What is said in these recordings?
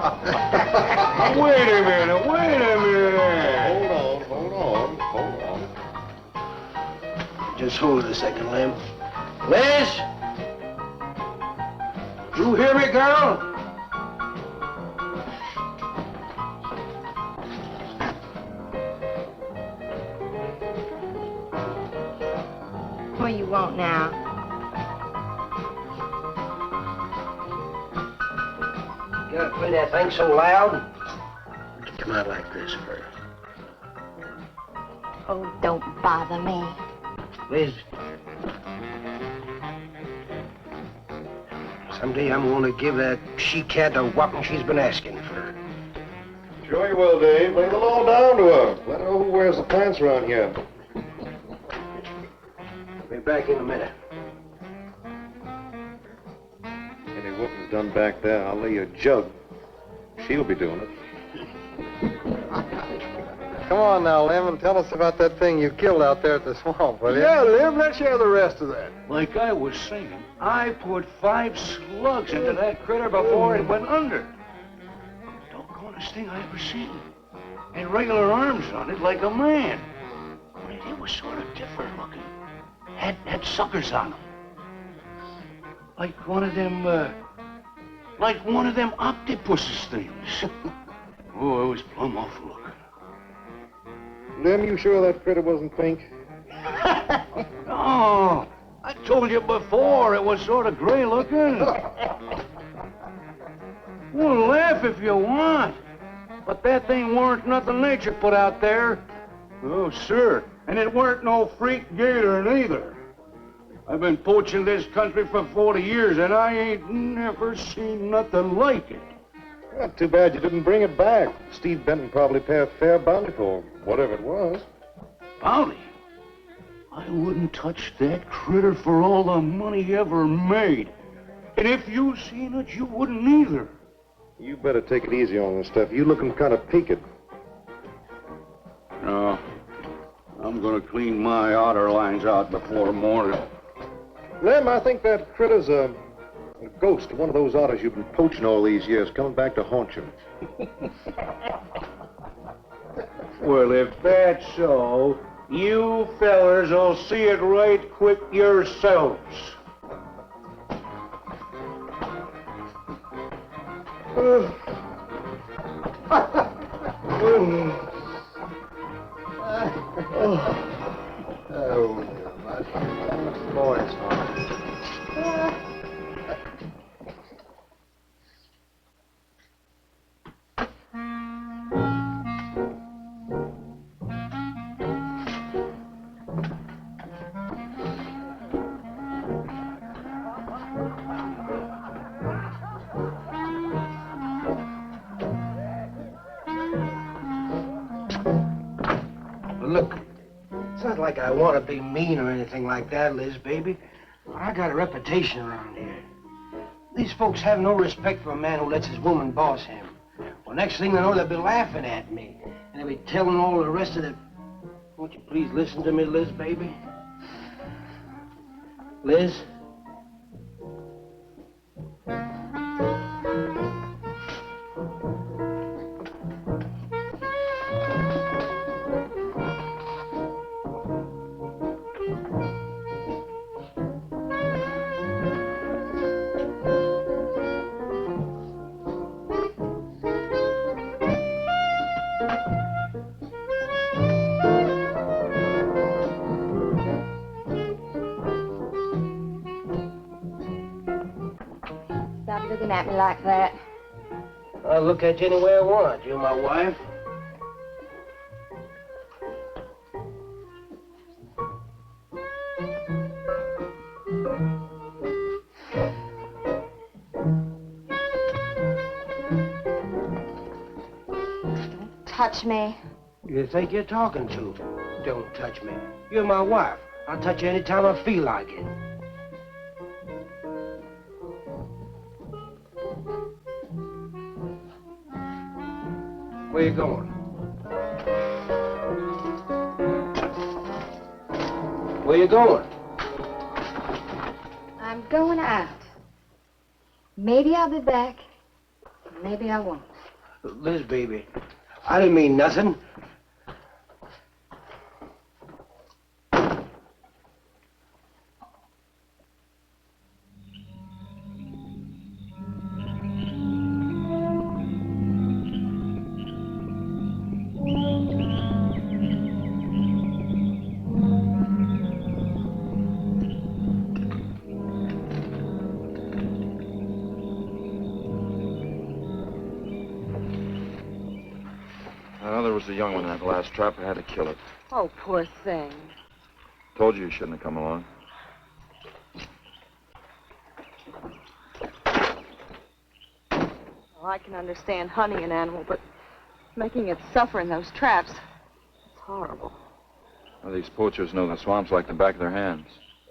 Wait a minute, wait a minute. Hold on. Just hold it a second, Lem. Liz? You hear me, girl? What do you want now? You gotta play that thing so loud. Come out like this first. Oh, don't bother me. Liz. Someday I'm gonna give that she-cat a whopping she's been asking for. Sure you will, Dave. Lay the law down to her. Let her know who wears the pants around here. Be back in a minute. Any whooping's done back there, I'll lay you a jug. She'll be doing it. Come on now, Lem, and tell us about that thing you killed out there at the swamp, will you? Yeah, Lem, let's hear the rest of that. Like I was saying, I put 5 slugs into that critter before it went under. Doggonest thing I ever seen. And regular arms on it like a man. Only they was sort of different looking. Had suckers on them. Like one of them octopuses things. Oh, it was plumb awful looking. Lem, you sure that critter wasn't pink? Oh, I told you before it was sort of gray looking. Well, laugh if you want. But that thing weren't nothing nature put out there. Oh, sir. And it weren't no freak gator neither. I've been poaching this country for 40 years, and I ain't never seen nothing like it. Well, too bad you didn't bring it back. Steve Benton probably pay a fair bounty for whatever it was. Bounty? I wouldn't touch that critter for all the money he ever made. And if you seen it, you wouldn't either. You better take it easy on this stuff. You looking kind of peaked. No. I'm gonna clean my otter lines out before morning. Lem, I think that critter's a ghost, one of those otters you've been poaching all these years, coming back to haunt you. Well, if that's so, you fellers will see it right quick yourselves. Look, it's not like I want to be mean or anything like that, Liz, baby. I got a reputation around here. These folks have no respect for a man who lets his woman boss him. Well, next thing they know, they'll be laughing at me. And they'll be telling all the rest of the... Won't you please listen to me, Liz, baby? Liz? Stop looking at me like that. I'll look at you any way I want. You're my wife. Touch me. You think you're talking to? Don't touch me. You're my wife. I'll touch you anytime I feel like it. Where you going? Where you going? I'm going out. Maybe I'll be back. Maybe I won't. Liz, baby, I didn't mean nothing. There was a young one in that last trap. I had to kill it. Oh, poor thing. Told you shouldn't have come along. Well, I can understand hunting an animal, but making it suffer in those traps, it's horrible. Well, these poachers know the swamps like the back of their hands.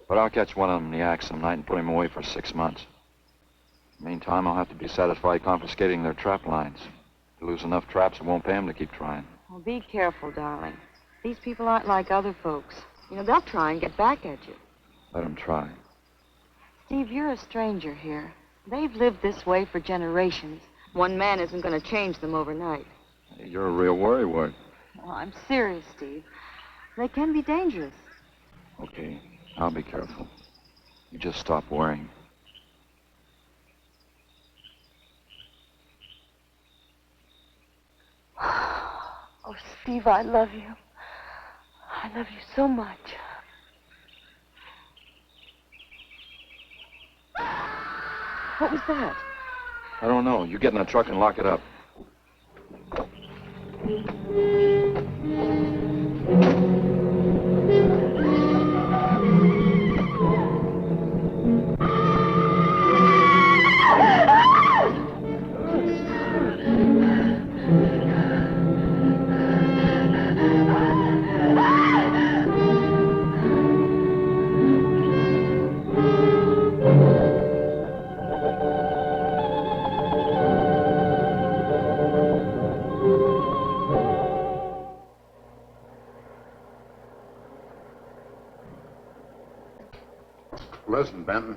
But I'll catch one of them in the axe some night and put him away for 6 months. Meantime, I'll have to be satisfied confiscating their trap lines. If they lose enough traps, it won't pay them to keep trying. Well, be careful, darling. These people aren't like other folks. You know, they'll try and get back at you. Let them try. Steve, you're a stranger here. They've lived this way for generations. One man isn't going to change them overnight. Hey, you're a real worrywart. Well, I'm serious, Steve. They can be dangerous. Okay, I'll be careful. You just stop worrying. Oh, Steve, I love you. I love you so much. What was that? I don't know. You get in the truck and lock it up. Listen, Benton.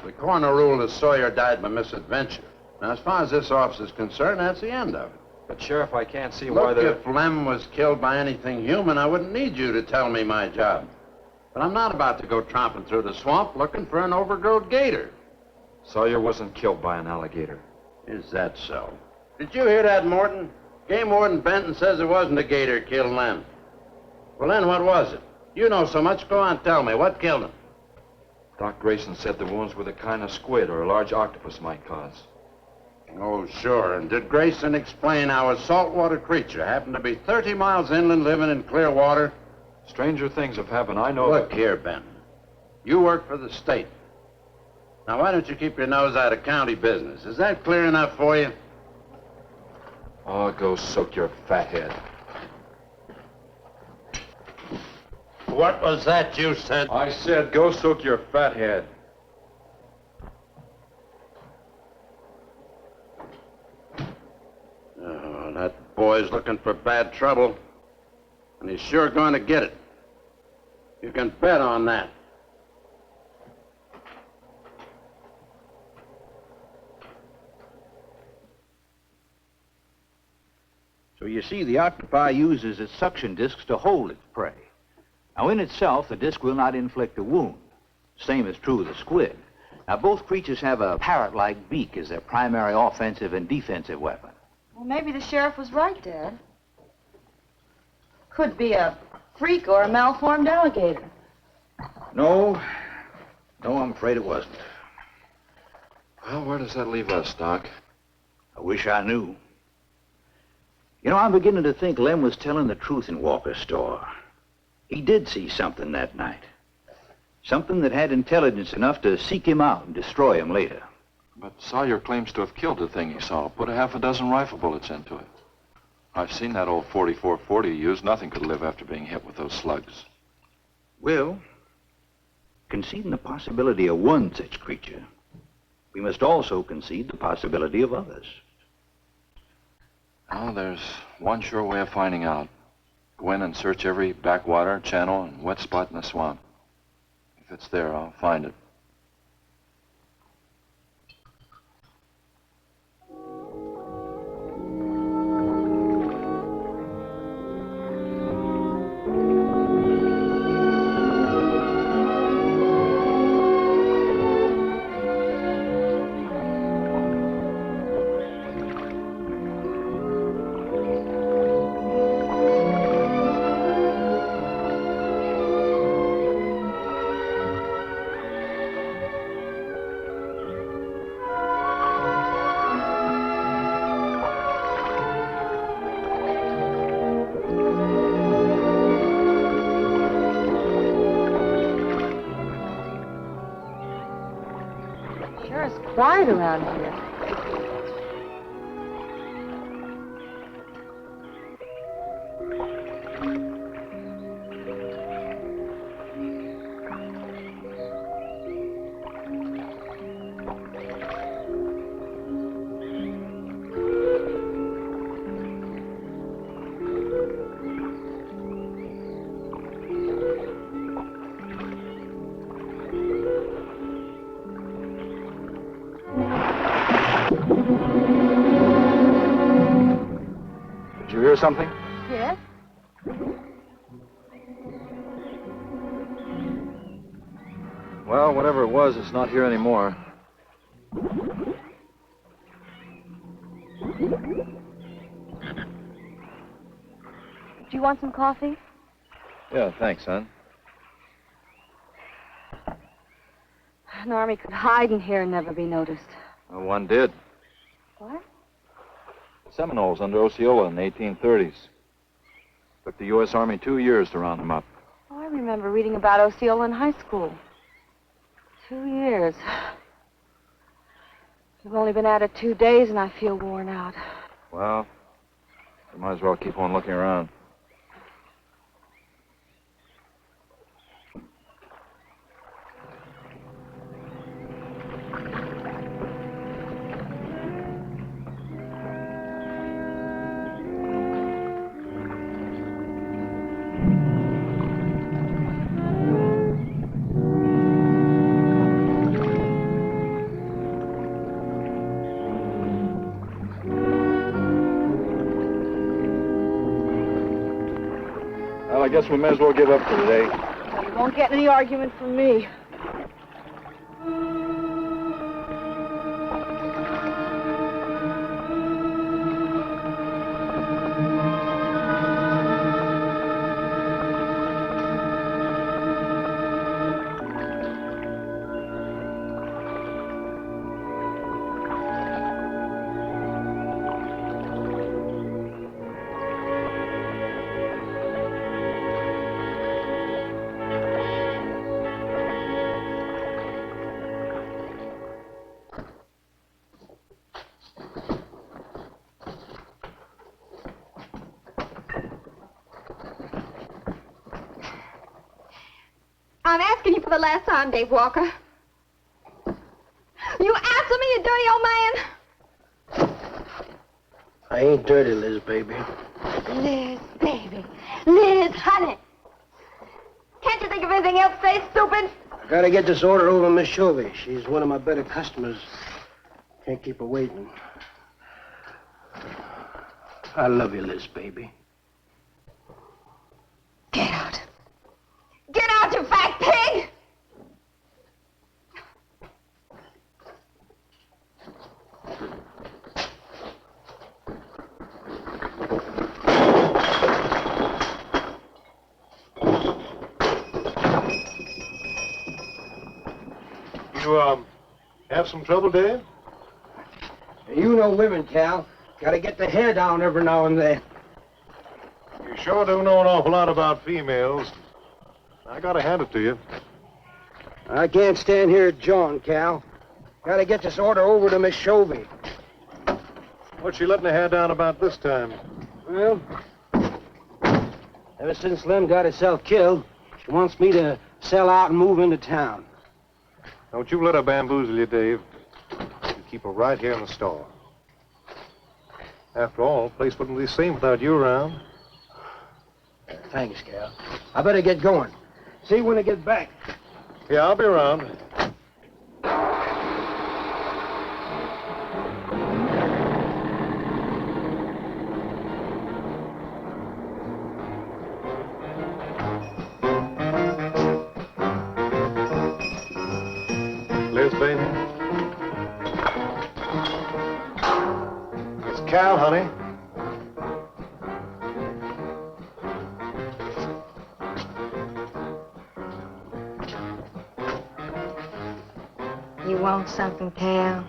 The coroner ruled that Sawyer died by misadventure. Now, as far as this officer's concerned, that's the end of it. But, Sheriff, I can't see why Look, if Lem was killed by anything human, I wouldn't need you to tell me my job. But I'm not about to go tromping through the swamp looking for an overgrown gator. Sawyer wasn't killed by an alligator. Is that so? Did you hear that, Morton? Game Warden Benton says it wasn't a gator killed Lem. Well, then what was it? You know so much. Go on, tell me. What killed him? Doc Grayson said the wounds were the kind of squid or a large octopus might cause. Oh, sure. And did Grayson explain how a saltwater creature happened to be 30 miles inland living in clear water? Stranger things have happened. I know. Look here, Benton. You work for the state. Now, why don't you keep your nose out of county business? Is that clear enough for you? Oh, go soak your fat head. What was that you said? I said go soak your fat head. Oh, that boy's looking for bad trouble. And he's sure going to get it. You can bet on that. So you see, the octopi uses its suction discs to hold its prey. Now, in itself, the disc will not inflict a wound. Same is true of the squid. Now, both creatures have a parrot-like beak as their primary offensive and defensive weapon. Well, maybe the sheriff was right, Dad. Could be a freak or a malformed alligator. No, I'm afraid it wasn't. Well, where does that leave us, Doc? I wish I knew. You know, I'm beginning to think Lem was telling the truth in Walker's store. He did see something that night. Something that had intelligence enough to seek him out and destroy him later. But Sawyer claims to have killed the thing he saw. Put a half a dozen rifle bullets into it. I've seen that old 4440 used. Nothing could live after being hit with those slugs. Well, conceding the possibility of one such creature, we must also concede the possibility of others. Well, there's one sure way of finding out. Go in and search every backwater, channel, and wet spot in the swamp. If it's there, I'll find it. Sure is quiet around here. Did you hear something? Yes? Well, whatever it was, it's not here anymore. Do you want some coffee? Yeah, thanks, son. An army could hide in here and never be noticed. Well, one did. What? The Seminoles under Osceola in the 1830s. Took the U.S. Army 2 years to round them up. Oh, I remember reading about Osceola in high school. 2 years. We've only been at it 2 days, and I feel worn out. Well, you might as well keep on looking around. Well, I guess we may as well give up for today. You won't get any argument from me. I'm asking you for the last time, Dave Walker. You answer me, you dirty old man. I ain't dirty, Liz, baby. Liz, baby. Liz, honey. Can't you think of anything else to say, stupid? I gotta get this order over to Miss Chovy. She's one of my better customers. Can't keep her waiting. I love you, Liz, baby. Get out. Get out, you fat pig! You, have some trouble, Dave? You know women, Cal. Gotta get the hair down every now and then. You sure do know an awful lot about females. I gotta hand it to you. I can't stand here at John, Cal. Gotta get this order over to Miss Chovy. What's she letting her hair down about this time? Well, ever since Lem got herself killed, she wants me to sell out and move into town. Don't you let her bamboozle you, Dave. You keep her right here in the store. After all, the place wouldn't be the same without you around. Thanks, Cal. I better get going. See you when I get back. Yeah, I'll be around. Liz, baby. It's Cal, honey. You want something, Cal?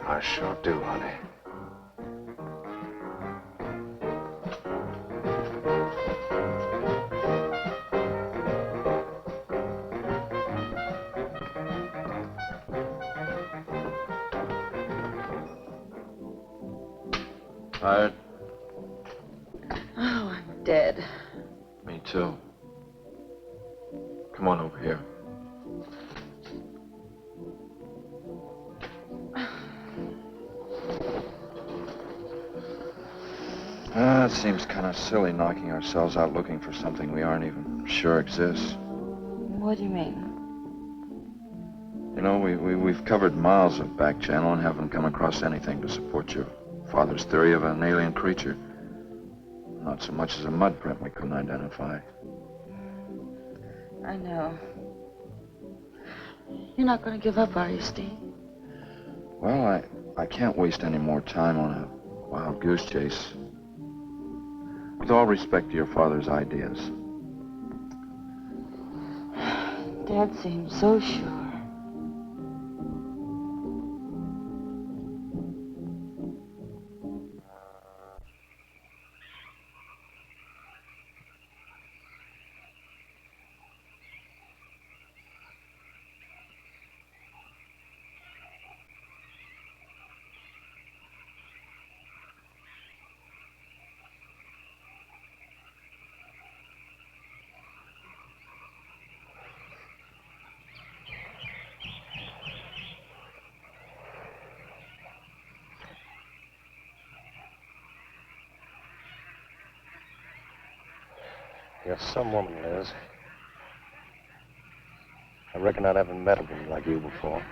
I sure do, honey. Tired? Oh, I'm dead. Me too. Come on over here. It seems kind of silly knocking ourselves out looking for something we aren't even sure exists. What do you mean? You know, we've covered miles of back channel and haven't come across anything to support your father's theory of an alien creature. Not so much as a mud print we couldn't identify. I know. You're not going to give up, are you, Steve? Well, I can't waste any more time on a wild goose chase. With all respect to your father's ideas. Dad seems so sure. You're some woman, Liz. I reckon I haven't met a woman like you before.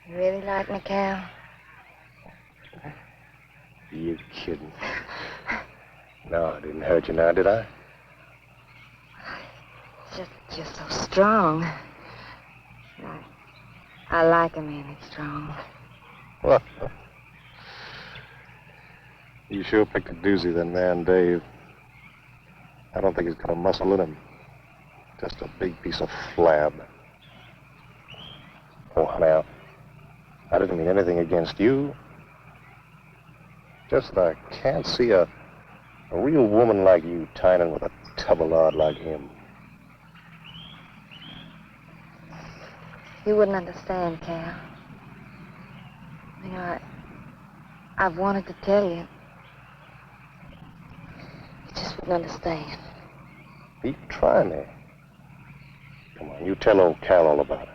You really like me, Cal? You kidding? No, I didn't hurt you now, did I? You're so strong. I like a man that's strong. Well, you sure picked a doozy, then, man, Dave. I don't think he's got a muscle in him. Just a big piece of flab. Oh, honey, I didn't mean anything against you. Just that I can't see a real woman like you tying in with a tubbalard like him. You wouldn't understand, Cal. You know, I've wanted to tell you. You just wouldn't understand. You try me. Come on, you tell old Cal all about it.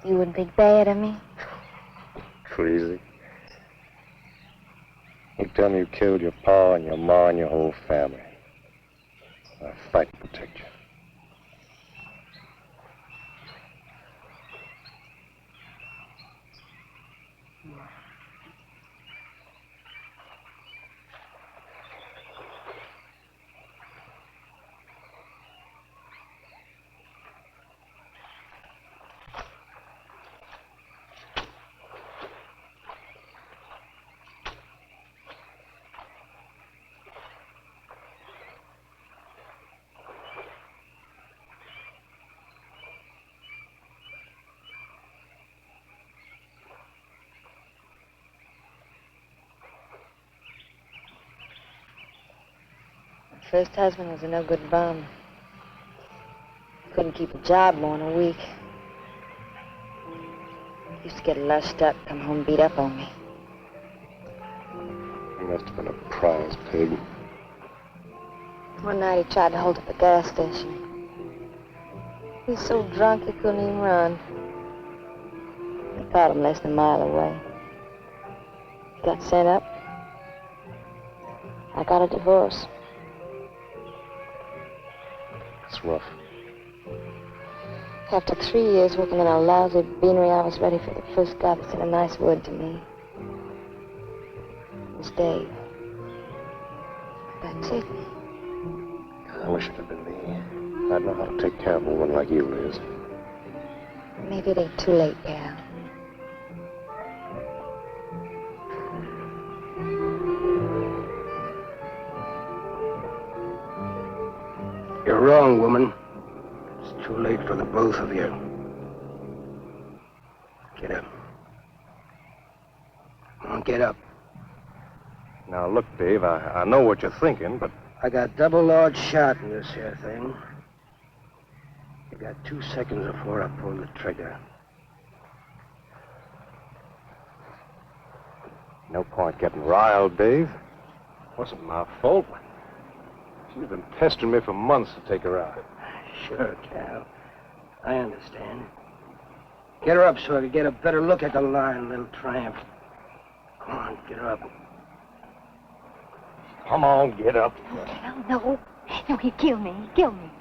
You wouldn't think bad of me? Crazy. You tell me you killed your pa and your ma and your whole family. I'll fight to protect you. First husband was a no-good bum. Couldn't keep a job more than a week. Used to get lushed up, come home beat up on me. He must have been a prize pig. One night he tried to hold up a gas station. He was so drunk he couldn't even run. They caught him less than a mile away. He got sent up. I got a divorce. It's rough. After 3 years working in a lousy beanery, I was ready for the first guy that said a nice word to me. It was Dave. That's it. I wish it had been me. I'd know how to take care of a woman like you, Liz. Maybe it ain't too late, Cal. You're wrong, woman. It's too late for the both of you. Get up. Come on, get up. Now, look, Dave, I know what you're thinking, but... I got double large shot in this here thing. If got 2 seconds before I pull the trigger. No point getting riled, Dave. Wasn't my fault. She's been pestering me for months to take her out. Sure, Cal. I understand. Get her up so I can get a better look at the lying little tramp. Come on, get her up. Come on, get up. Cal, no. No, he'd kill me. He'd kill me.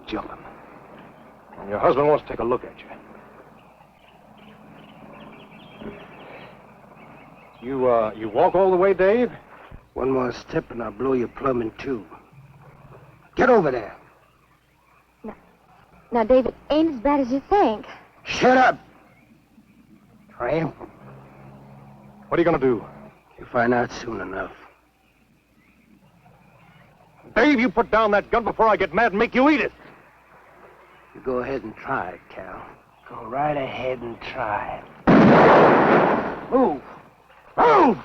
Jumping. And your husband wants to take a look at you. You walk all the way, Dave? One more step and I'll blow your plumb in two. Get over there. Now, David, ain't as bad as you think. Shut up! Tramp. What are you gonna do? You'll find out soon enough. Dave, you put down that gun before I get mad and make you eat it. You go ahead and try it, Cal. Go right ahead and try it. Move! Move!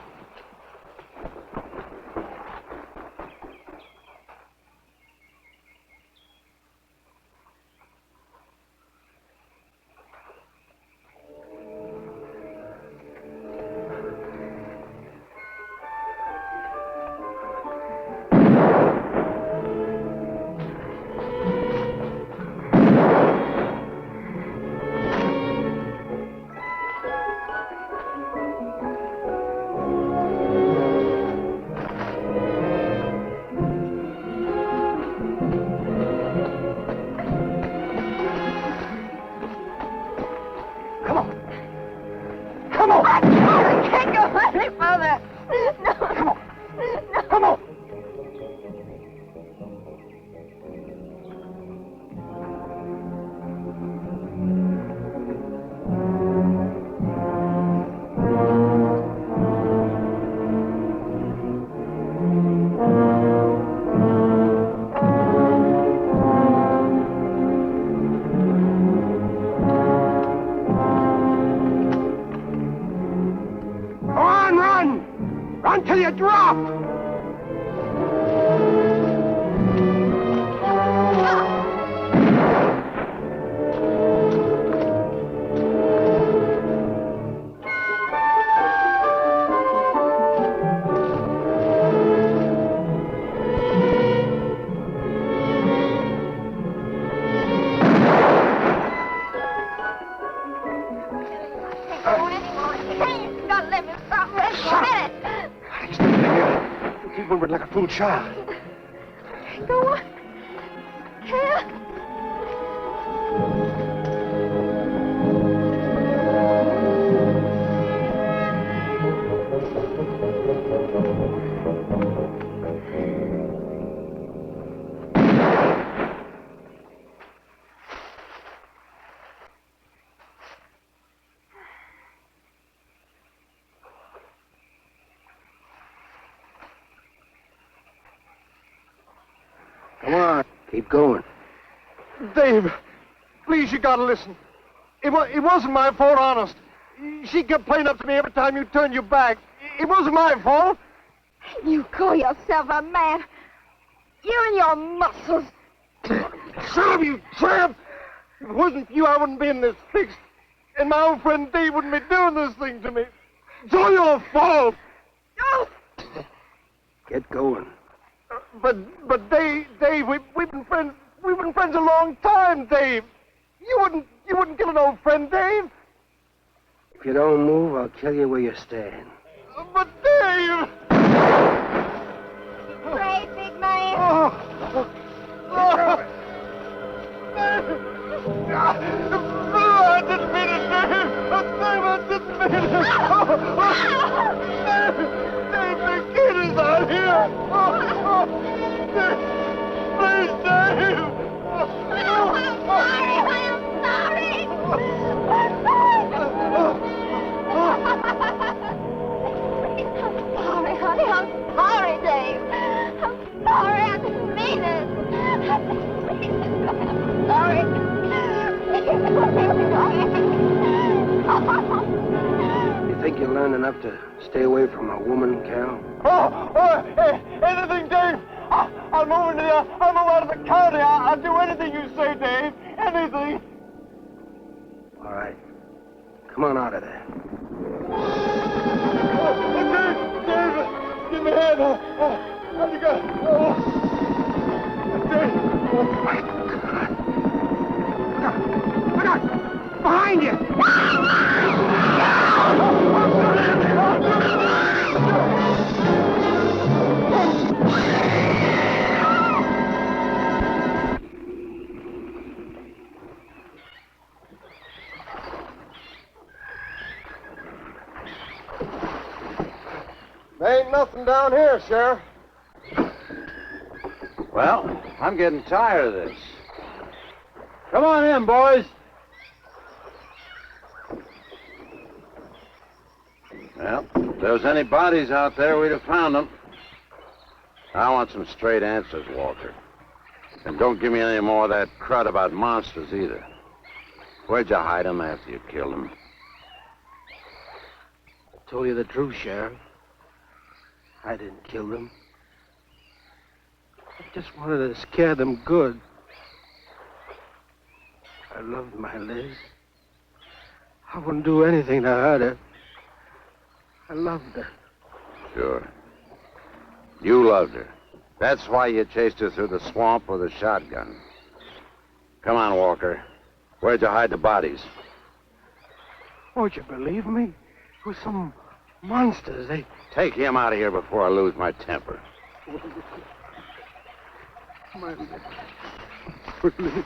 Until you drop! Like a fool child. Go on. Cal. Come on, keep going. Dave, please, you gotta listen. It wasn't my fault, honest. She kept playing up to me every time you turned your back. It wasn't my fault. You call yourself a man. You and your muscles. Shut up, you tramp! If it wasn't for you, I wouldn't be in this fix. And my old friend Dave wouldn't be doing this thing to me. It's all your fault. Oh. Get going. But Dave, we've been friends. We've been friends a long time, Dave. You wouldn't kill an old friend, Dave. If you don't move, I'll kill you where you stand. But Dave! Great big man. I didn't mean it, Dave. Dave, I didn't mean it. Dave, the kid is out here. Dave, please, Dave. I'm sorry. I'm sorry, Dave. I'm sorry. I didn't mean it. I'm sorry. You think you learned enough to stay away from a woman, Cal? Anything, Dave. I'll move out of the county. I'll do anything you say, Dave. Anything. All right. Come on out of there. Dave, give me a hand. How'd you go? Dave. Oh, my God. Look out! Behind you! There ain't nothing down here, Sheriff. Well, I'm getting tired of this. Come on in, boys. Well, if there was any bodies out there, we'd have found them. I want some straight answers, Walker. And don't give me any more of that crud about monsters either. Where'd you hide them after you killed them? I told you the truth, Sheriff. I didn't kill them. I just wanted to scare them good. I loved my Liz. I wouldn't do anything to hurt her. I loved her. Sure. You loved her. That's why you chased her through the swamp with a shotgun. Come on, Walker. Where'd you hide the bodies? Won't you believe me? It was some monsters. They... Take him out of here before I lose my temper. My Liz.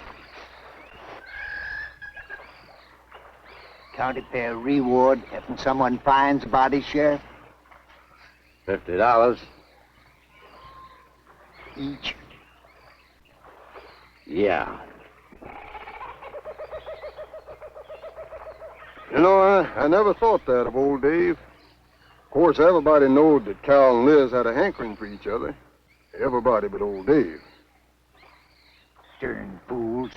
County pay a reward if someone finds a body, Sheriff? $50. Each. Yeah. You know, I never thought that of old Dave. Of course, everybody knowed that Cal and Liz had a hankering for each other. Everybody but old Dave. Darn fools.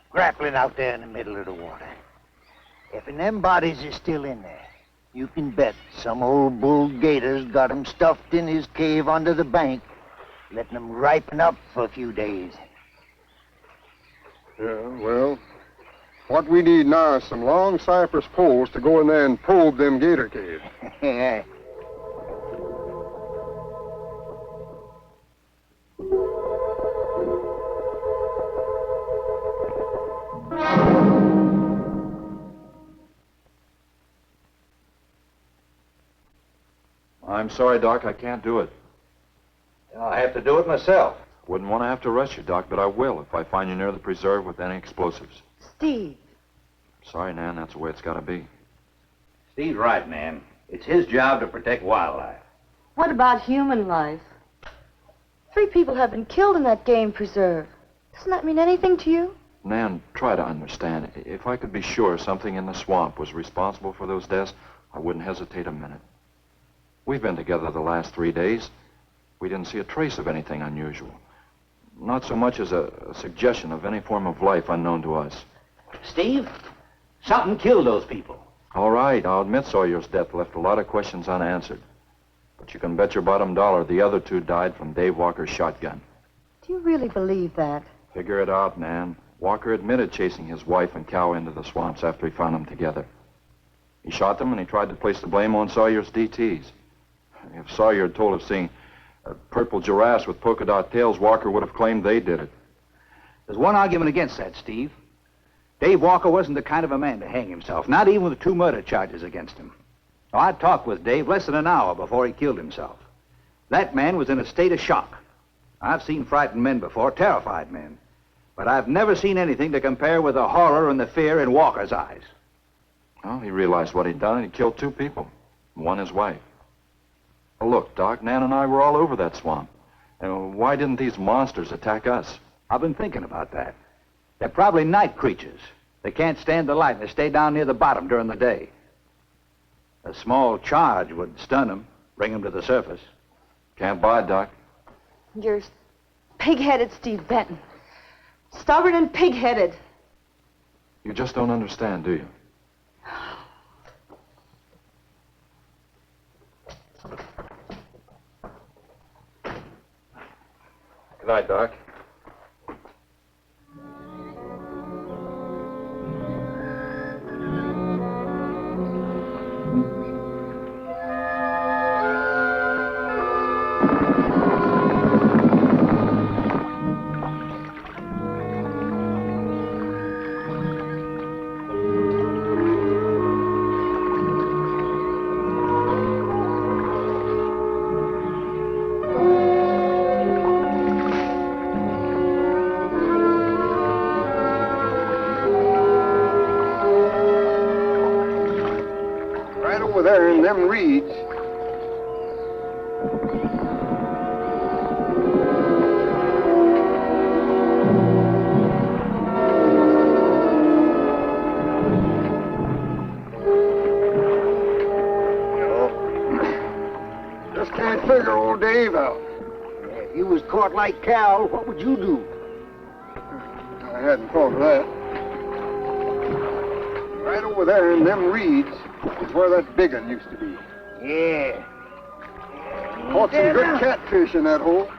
Grappling out there in the middle of the water. If them bodies is still in there, you can bet some old bull gator's got 'em stuffed in his cave under the bank, letting 'em ripen up for a few days. Yeah, well, what we need now is some long cypress poles to go in there and probe them gator caves. Yeah. I'm sorry, Doc, I can't do it. I'll have to do it myself. Wouldn't want to have to arrest you, Doc, but I will if I find you near the preserve with any explosives. Steve, Sorry, Nan, that's the way it's got to be. Steve's right, Nan. It's his job to protect wildlife. what about human life? 3 people have been killed in that game preserve. Doesn't that mean anything to you? Nan, try to understand. If I could be sure something in the swamp was responsible for those deaths, I wouldn't hesitate a minute. We've been together the last 3 days. We didn't see a trace of anything unusual. Not so much as a suggestion of any form of life unknown to us. Steve, something killed those people. All right, I'll admit Sawyer's death left a lot of questions unanswered. But you can bet your bottom dollar the other 2 died from Dave Walker's shotgun. Do you really believe that? Figure it out, Nan. Walker admitted chasing his wife and cow into the swamps after he found them together. He shot them and he tried to place the blame on Sawyer's DTs. If Sawyer had told of seeing purple giraffes with polka dot tails, Walker would have claimed they did it. There's one argument against that, Steve. Dave Walker wasn't the kind of a man to hang himself, not even with 2 murder charges against him. Now, I talked with Dave less than an hour before he killed himself. That man was in a state of shock. I've seen frightened men before, terrified men. But I've never seen anything to compare with the horror and the fear in Walker's eyes. Well, he realized what he'd done and he killed 2 people. One his wife. Well, look, Doc, Nan and I were all over that swamp. And why didn't these monsters attack us? I've been thinking about that. They're probably night creatures. They can't stand the light and they stay down near the bottom during the day. A small charge would stun them, bring them to the surface. Can't buy it, Doc. You're pig-headed, Steve Benton. Stubborn and pig-headed. You just don't understand, do you? Good night, Doc. Right over there in them reeds. Just can't figure old Dave out. If you was caught like Cal, what would you do? I hadn't thought of that. Right over there in them reeds is where that big one used to be. Yeah. Caught some good catfish in that hole.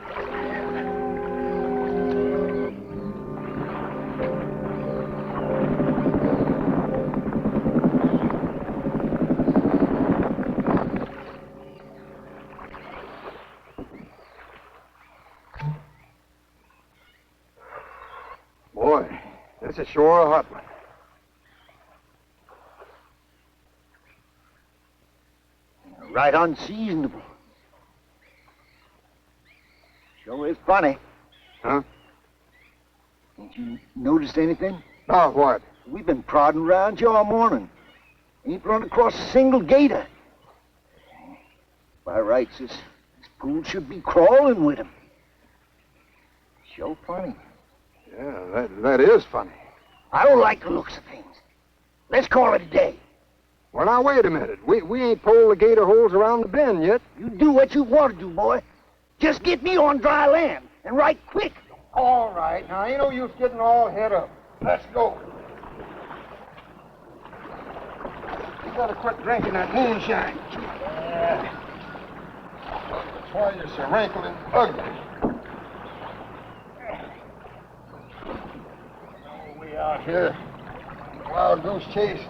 Boy, this is sure a hot one. Right unseasonable. Sure is funny. Huh? Ain't you noticed anything? Oh, what? We've been prodding around you all morning. Ain't run across a single gator. By rights, this pool should be crawling with 'em. Sure funny. Yeah, that is funny. I don't like the looks of things. Let's call it a day. Well, now, wait a minute. We ain't pulled the gator holes around the bend yet. You do what you want to do, boy. Just get me on dry land, and right quick. All right. Now, ain't no use getting all head up. Let's go. You better quit drinking that moonshine. That's why you're so wrinkled and ugly. Oh, we out here. Wild goose chase.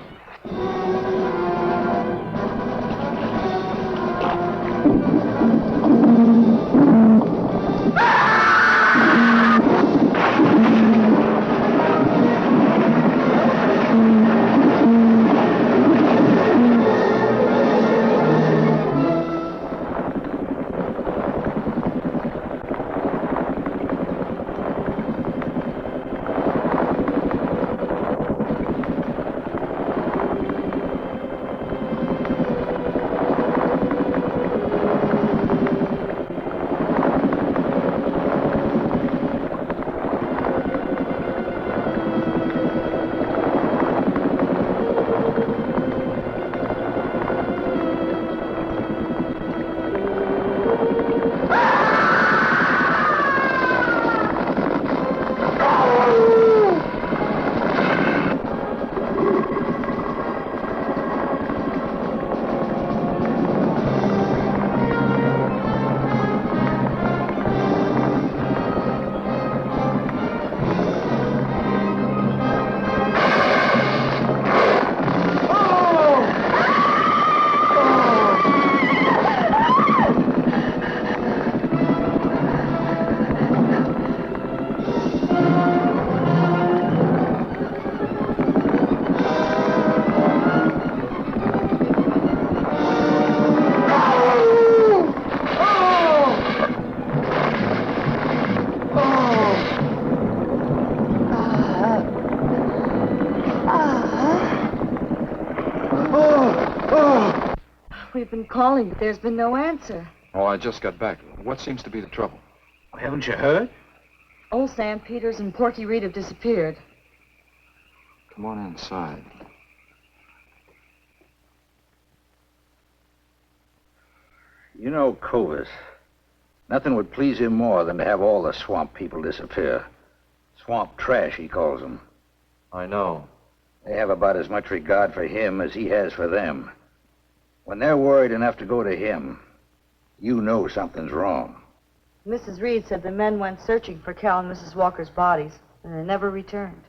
We've been calling, but there's been no answer. Oh, I just got back. What seems to be the trouble? Haven't you heard? Old Sam Peters and Porky Reed have disappeared. Come on inside. You know Clovis. Nothing would please him more than to have all the swamp people disappear. Swamp trash, he calls them. I know. They have about as much regard for him as he has for them. When they're worried enough to go to him, you know something's wrong. Mrs. Reed said the men went searching for Cal and Mrs. Walker's bodies, and they never returned.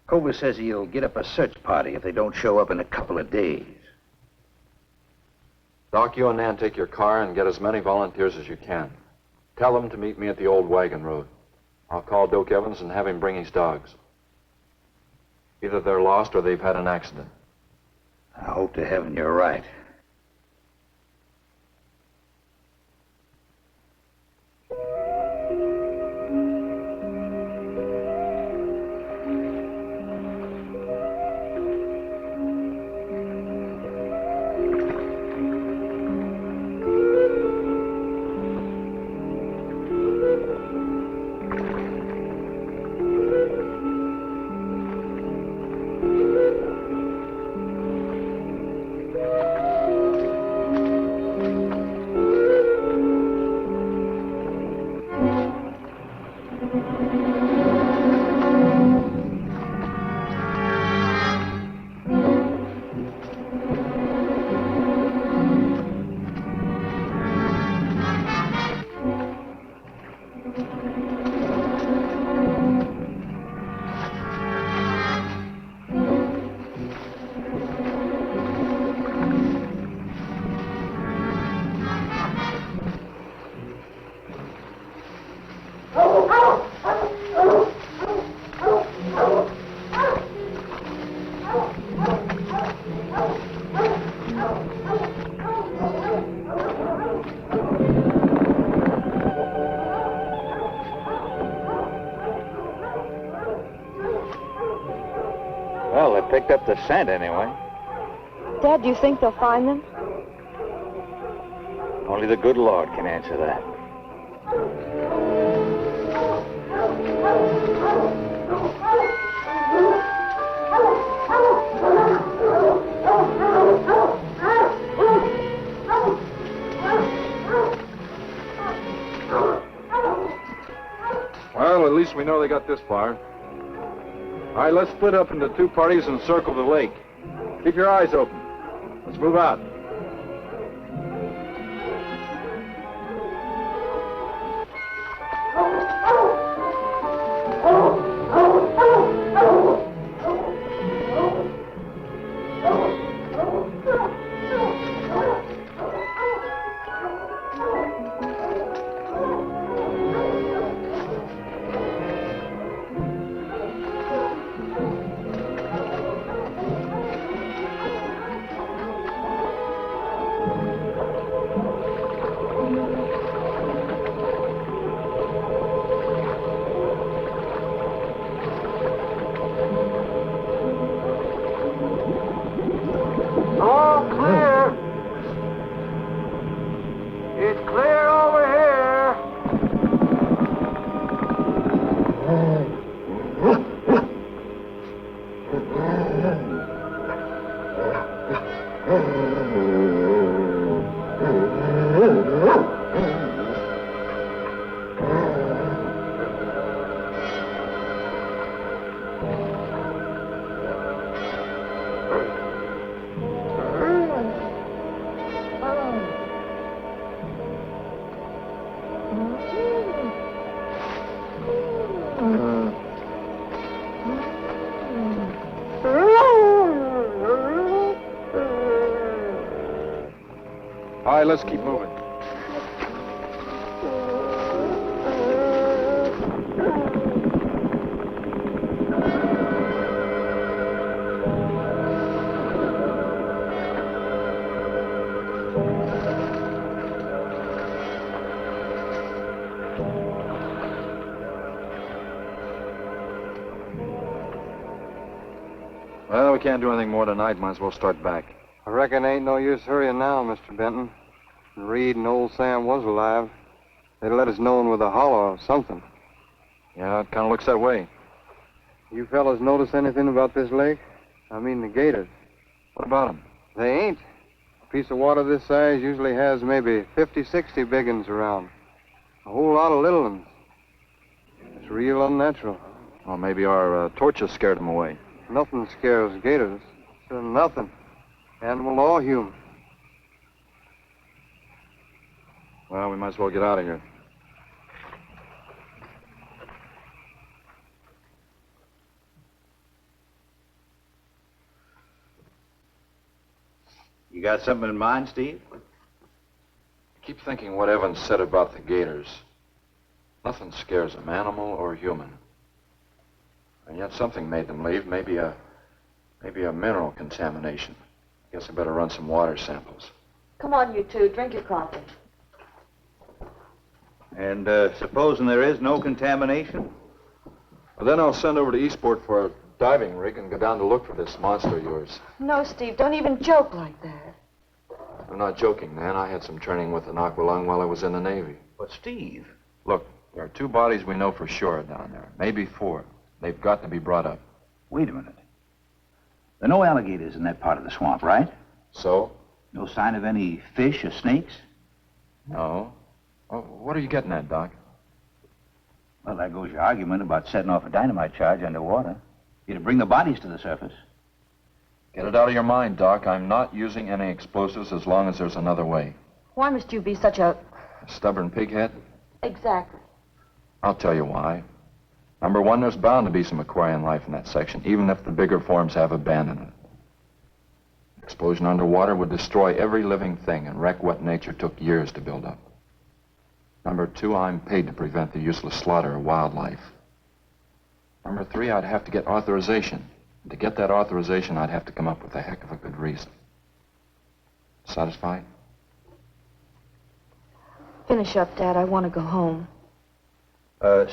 Cobra says he'll get up a search party if they don't show up in a couple of days. Doc, you and Nan take your car and get as many volunteers as you can. Tell them to meet me at the old wagon road. I'll call Doak Evans and have him bring his dogs. Either they're lost or they've had an accident. I hope to heaven you're right. Well, they picked up the scent anyway. Dad, do you think they'll find them? Only the good Lord can answer that. Well, at least we know they got this far. All right, let's split up into two parties and circle the lake. Keep your eyes open. Let's move out. All right, let's keep moving. Well, we can't do anything more tonight. Might as well start back. I reckon ain't no use hurrying now, Mr. Benton. If Reed and old Sam was alive, they'd let us know with a holler or something. Yeah, it kind of looks that way. You fellas notice anything about this lake? I mean the gators. What about them? They ain't. A piece of water this size usually has maybe 50, 60 big uns around. A whole lot of little ones. It's real unnatural. Well, maybe our torches scared them away. Nothing scares gators. Nothing. Animal or human. Well, we might as well get out of here. You got something in mind, Steve? I keep thinking what Evans said about the gators. Nothing scares them, animal or human. And yet something made them leave. Maybe a mineral contamination. Guess I better run some water samples. Come on, you two. Drink your coffee. And supposing there is no contamination? Well, then I'll send over to Eastport for a diving rig and go down to look for this monster of yours. No, Steve, don't even joke like that. I'm not joking, man. I had some training with an aqualung while I was in the Navy. But, Steve... Look, there are 2 bodies we know for sure down there. Maybe 4. They've got to be brought up. Wait a minute. There are no alligators in that part of the swamp, right? So? No sign of any fish or snakes? No. Oh, what are you getting at, Doc? Well, there goes your argument about setting off a dynamite charge underwater. You'd bring the bodies to the surface. Get it out of your mind, Doc. I'm not using any explosives as long as there's another way. Why must you be such a... A stubborn pighead? Exactly. I'll tell you why. Number 1, there's bound to be some aquarian life in that section, even if the bigger forms have abandoned it. Explosion underwater would destroy every living thing and wreck what nature took years to build up. Number 2, I'm paid to prevent the useless slaughter of wildlife. Number 3, I'd have to get authorization. And to get that authorization, I'd have to come up with a heck of a good reason. Satisfied? Finish up, Dad. I want to go home.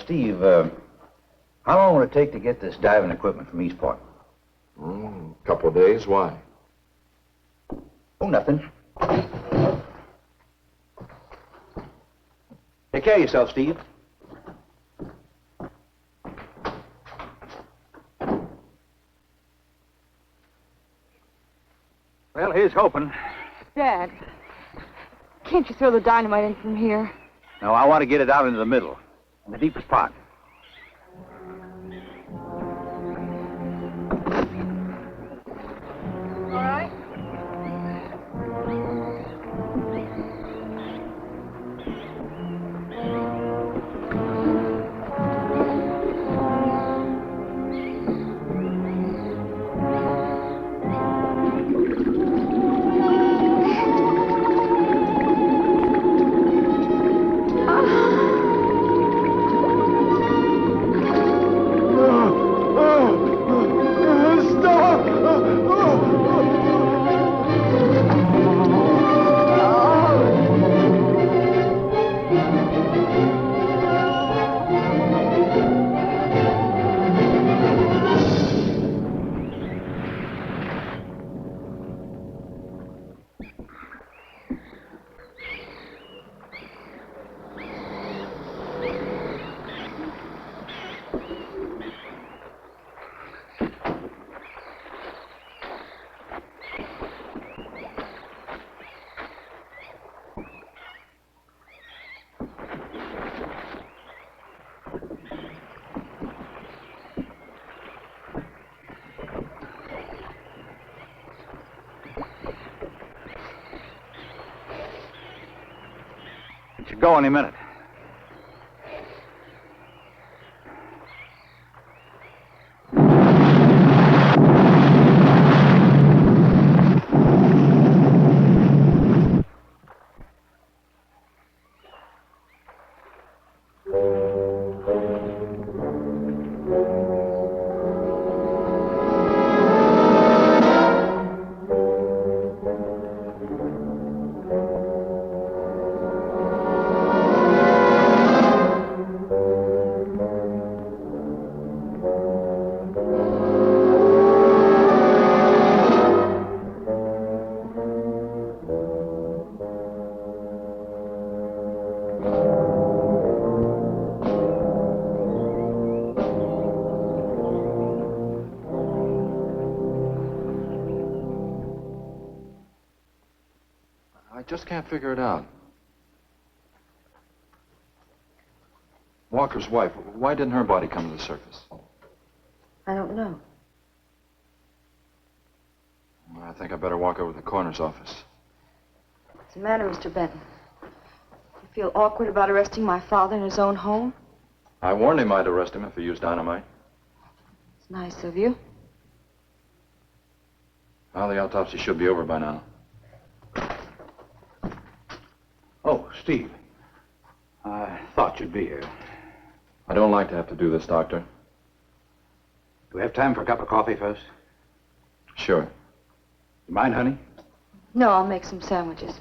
Steve, how long will it take to get this diving equipment from Eastport? A couple of days. Why? Oh, nothing. Take care of yourself, Steve. Well, here's hoping. Dad, can't you throw the dynamite in from here? No, I want to get it out into the middle, in the deepest part. All right. Should go any minute. I just can't figure it out. Walker's wife, why didn't her body come to the surface? I don't know. I think I better walk over to the coroner's office. What's the matter, Mr. Benton? You feel awkward about arresting my father in his own home? I warned him I'd arrest him if he used dynamite. It's nice of you. Well, the autopsy should be over by now. Oh, Steve. I thought you'd be here. I don't like to have to do this, Doctor. Do we have time for a cup of coffee first? Sure. You mind, honey? No, I'll make some sandwiches.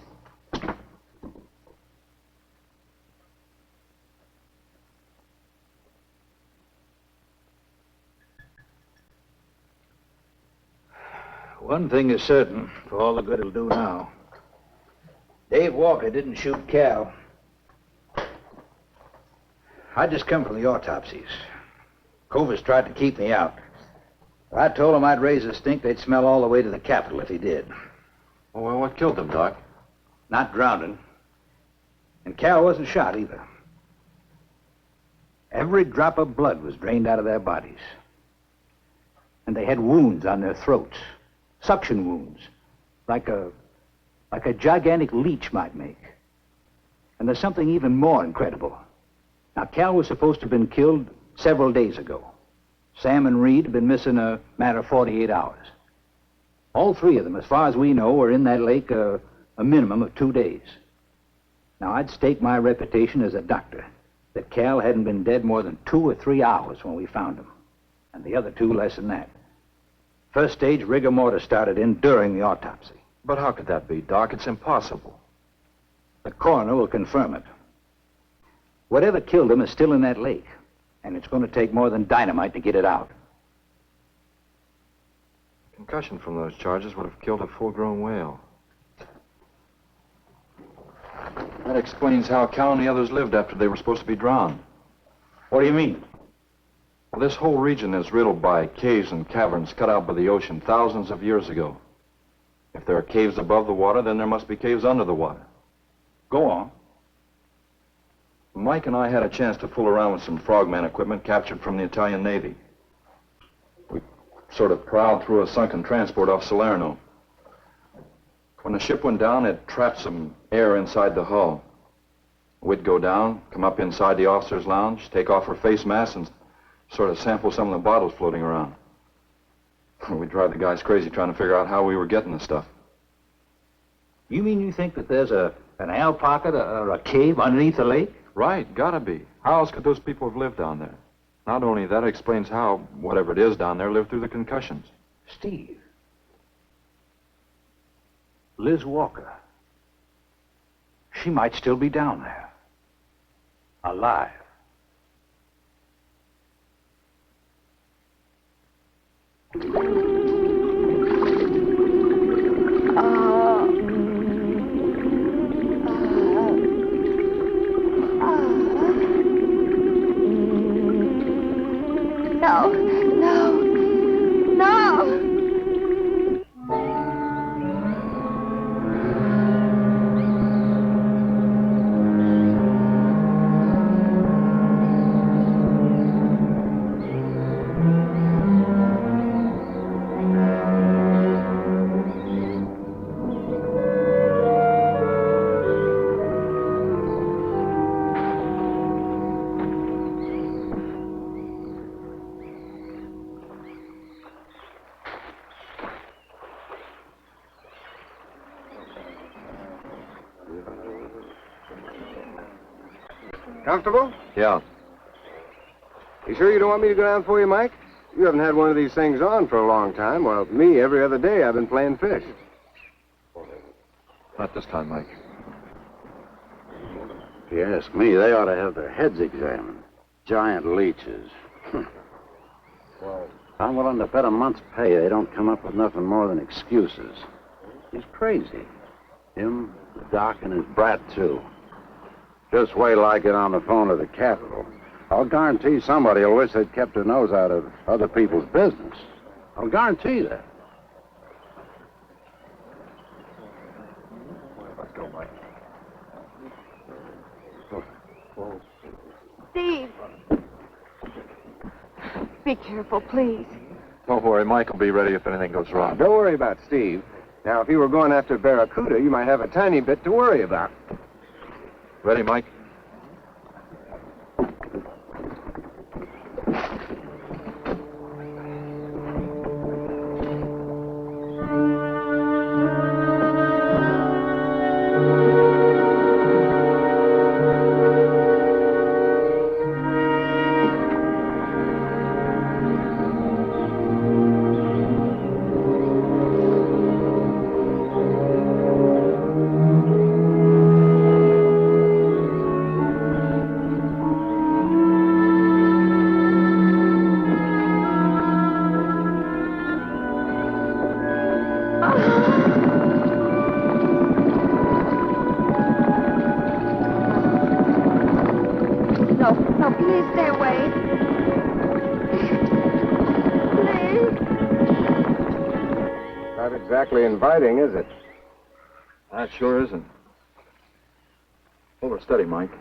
One thing is certain, for all the good it'll do now. Dave Walker didn't shoot Cal. I just come from the autopsies. Covers tried to keep me out. I told him I'd raise a stink they'd smell all the way to the Capitol if he did. Well, what killed them, Doc? Not drowning. And Cal wasn't shot either. Every drop of blood was drained out of their bodies. And they had wounds on their throats. Suction wounds. Like a gigantic leech might make. And there's something even more incredible. Now, Cal was supposed to have been killed several days ago. Sam and Reed have been missing a matter of 48 hours. All three of them, as far as we know, were in that lake a minimum of 2 days. Now, I'd stake my reputation as a doctor that Cal hadn't been dead more than 2 or 3 hours when we found him. And the other two less than that. First stage rigor mortis started in during the autopsy. But how could that be, Doc? It's impossible. The coroner will confirm it. Whatever killed him is still in that lake. And it's going to take more than dynamite to get it out. Concussion from those charges would have killed a full-grown whale. That explains how Cal and the others lived after they were supposed to be drowned. What do you mean? Well, this whole region is riddled by caves and caverns cut out by the ocean thousands of years ago. If there are caves above the water, then there must be caves under the water. Go on. Mike and I had a chance to fool around with some frogman equipment captured from the Italian Navy. We sort of prowled through a sunken transport off Salerno. When the ship went down, it trapped some air inside the hull. We'd go down, come up inside the officer's lounge, take off her face mask, and sort of sample some of the bottles floating around. We drive the guys crazy trying to figure out how we were getting the stuff. You mean you think that there's an ale pocket or a cave underneath the lake? Right, gotta be. How else could those people have lived down there? Not only that, it explains how, whatever it is down there, lived through the concussions. Steve. Liz Walker. She might still be down there. Alive. No, no, no. Comfortable? Yeah. You sure you don't want me to go down for you, Mike? You haven't had one of these things on for a long time. Well, me, every other day I've been playing fish. Not this time, Mike. If you ask me, they ought to have their heads examined. Giant leeches. I'm willing to bet a month's pay they don't come up with nothing more than excuses. He's crazy. Him, the doc, and his brat, too. Just wait till I get on the phone to the Capitol. I'll guarantee somebody will wish they'd kept their nose out of other people's business. I'll guarantee that. Let's go, Mike. Steve! Be careful, please. Don't worry, Mike will be ready if anything goes wrong. Don't worry about Steve. Now, if you were going after Barracuda, you might have a tiny bit to worry about. Ready, Mike? Oh, please stay away. Please. Not exactly inviting, is it? That sure isn't. Hold her steady, Mike.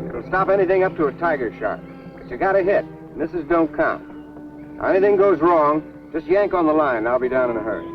It'll stop anything up to a tiger shot. But you got to hit. Misses don't count. Now, anything goes wrong, just yank on the line. I'll be down in a hurry.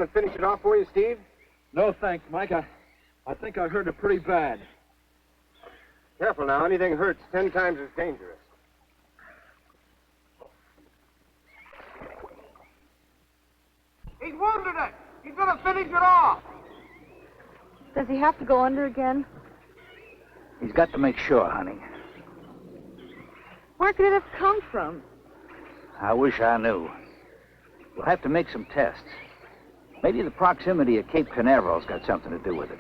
And finish it off for you, Steve? No, thanks, Mike. I think I hurt it pretty bad. Careful now. Anything hurts 10 times as dangerous. He's wounded it. He's going to finish it off. Does he have to go under again? He's got to make sure, honey. Where could it have come from? I wish I knew. We'll have to make some tests. Maybe the proximity of Cape Canaveral's got something to do with it.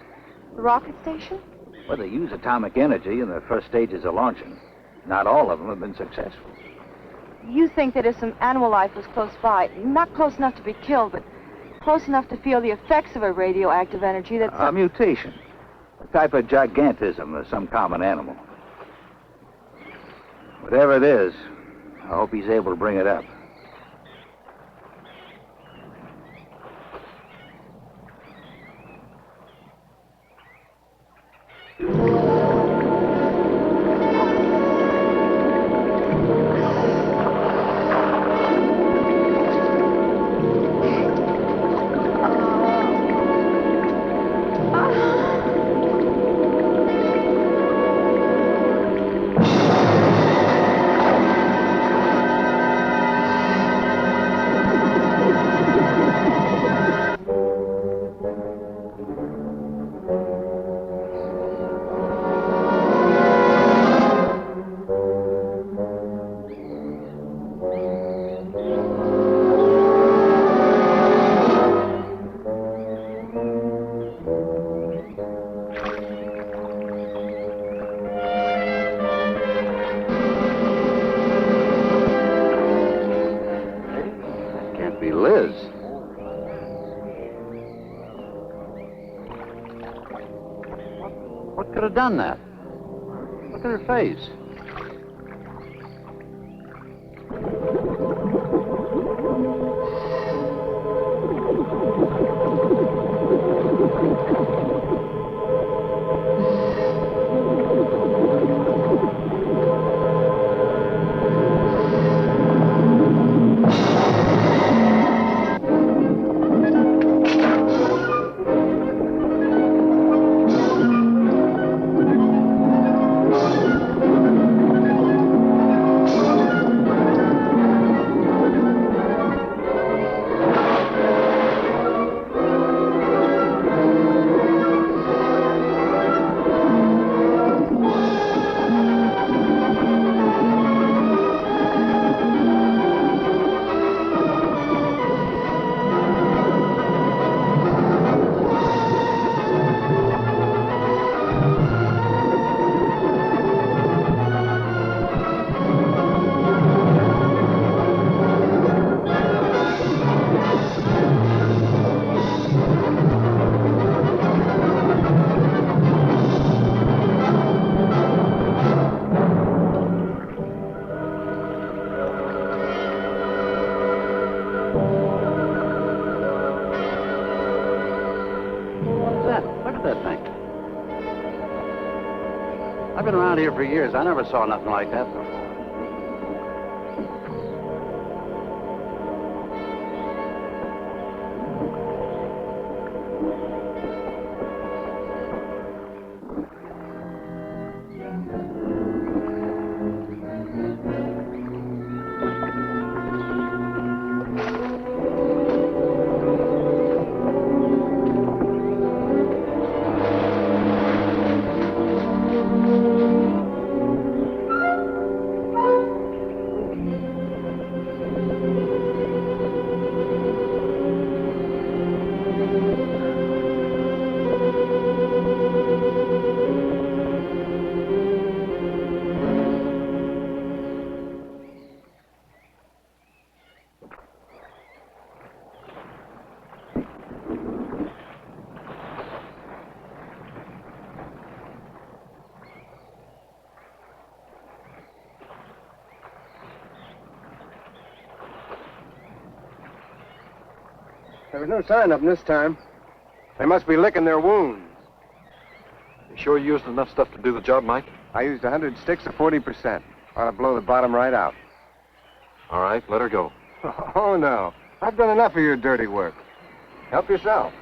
The rocket station? Well, they use atomic energy in the first stages of launching. Not all of them have been successful. You think that if some animal life was close by, not close enough to be killed, but close enough to feel the effects of a radioactive energy, that's... A mutation. A type of gigantism of some common animal. Whatever it is, I hope he's able to bring it up. What could have done that? Look at her face. at that thing. I've been around here for years. I never saw nothing like that before. There was no sign of them this time. They must be licking their wounds. You sure you used enough stuff to do the job, Mike? I used 100 sticks of 40%. Ought to blow the bottom right out. All right, let her go. Oh, no. I've done enough of your dirty work. Help yourself.